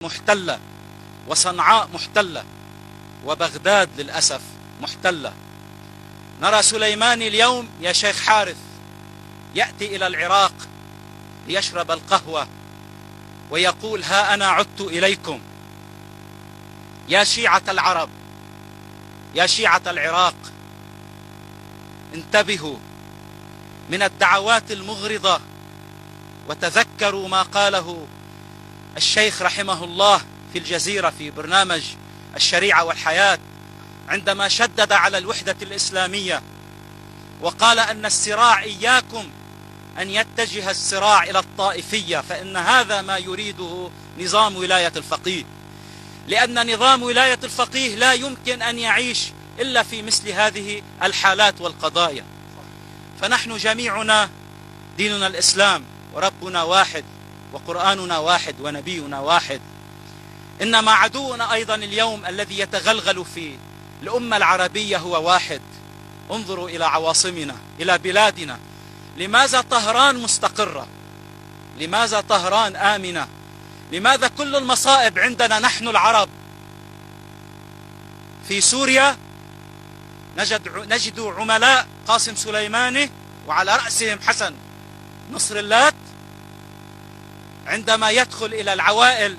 محتلة، وصنعاء محتلة، وبغداد للأسف محتلة. نرى سليماني اليوم يا شيخ حارث يأتي إلى العراق ليشرب القهوة ويقول: ها أنا عدت إليكم. يا شيعة العرب، يا شيعة العراق، انتبهوا من الدعوات المغرضة، وتذكروا ما قاله الشيخ رحمه الله في الجزيرة في برنامج الشريعة والحياة، عندما شدد على الوحدة الإسلامية وقال أن الصراع إياكم أن يتجه الصراع إلى الطائفية، فإن هذا ما يريده نظام ولاية الفقيه، لأن نظام ولاية الفقيه لا يمكن أن يعيش إلا في مثل هذه الحالات والقضايا. فنحن جميعنا ديننا الإسلام، وربنا واحد، وقرآننا واحد، ونبينا واحد. إنما عدونا أيضا اليوم الذي يتغلغل في الأمة العربية هو واحد. انظروا إلى عواصمنا، إلى بلادنا. لماذا طهران مستقرة؟ لماذا طهران آمنة؟ لماذا كل المصائب عندنا نحن العرب؟ في سوريا نجد عملاء قاسم سليماني وعلى رأسهم حسن نصر الله، عندما يدخل إلى العوائل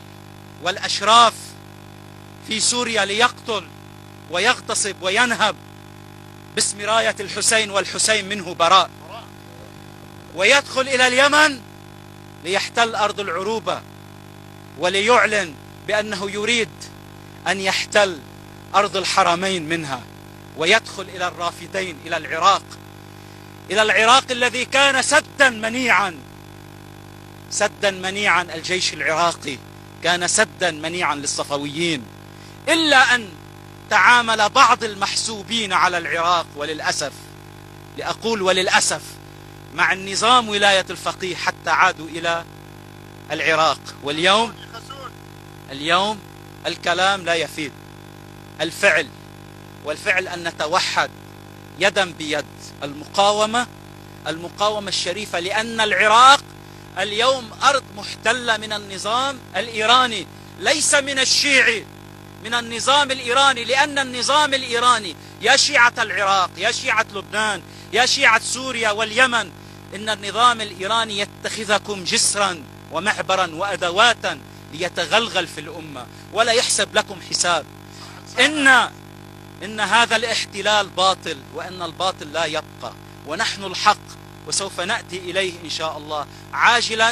والأشراف في سوريا ليقتل ويغتصب وينهب باسم راية الحسين والحسين منه براء، ويدخل إلى اليمن ليحتل أرض العروبة وليعلن بأنه يريد أن يحتل أرض الحرمين منها، ويدخل إلى الرافدين، إلى العراق، إلى العراق الذي كان سدا منيعا، سدا منيعا. الجيش العراقي كان سدا منيعا للصفويين، إلا أن تعامل بعض المحسوبين على العراق وللأسف، لأقول وللأسف، مع النظام ولاية الفقيه حتى عادوا إلى العراق. واليوم الكلام لا يفيد، الفعل، والفعل أن نتوحد يدا بيد. المقاومة الشريفة، لأن العراق اليوم أرض محتلة من النظام الإيراني، ليس من الشيعي، من النظام الإيراني. لأن النظام الإيراني، يا شيعة العراق، يا شيعة لبنان، يا شيعة سوريا واليمن، إن النظام الإيراني يتخذكم جسرا ومعبرا وأدواتا ليتغلغل في الأمة ولا يحسب لكم حساب. إن هذا الاحتلال باطل، وإن الباطل لا يبقى، ونحن الحق، وسوف نأتي إليه إن شاء الله عاجلا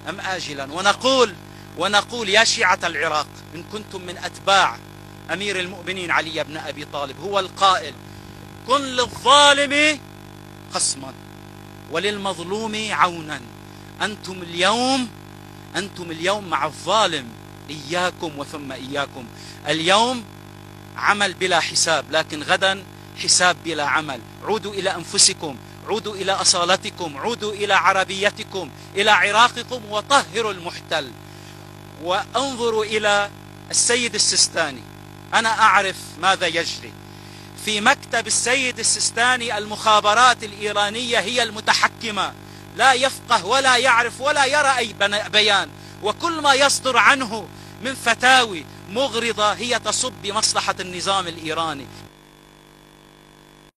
أم آجلا. ونقول يا شيعة العراق، إن كنتم من أتباع أمير المؤمنين علي بن أبي طالب، هو القائل: كن للظالم خصما وللمظلوم عونا. أنتم اليوم مع الظالم، إياكم وثم إياكم. اليوم عمل بلا حساب، لكن غدا حساب بلا عمل. عودوا إلى أنفسكم، عودوا إلى أصالتكم، عودوا إلى عربيتكم، إلى عراقكم، وطهروا المحتل. وانظروا إلى السيد السيستاني. أنا أعرف ماذا يجري في مكتب السيد السيستاني. المخابرات الإيرانية هي المتحكمة، لا يفقه ولا يعرف ولا يرى أي بيان، وكل ما يصدر عنه من فتاوي مغرضة هي تصب بمصلحة النظام الإيراني.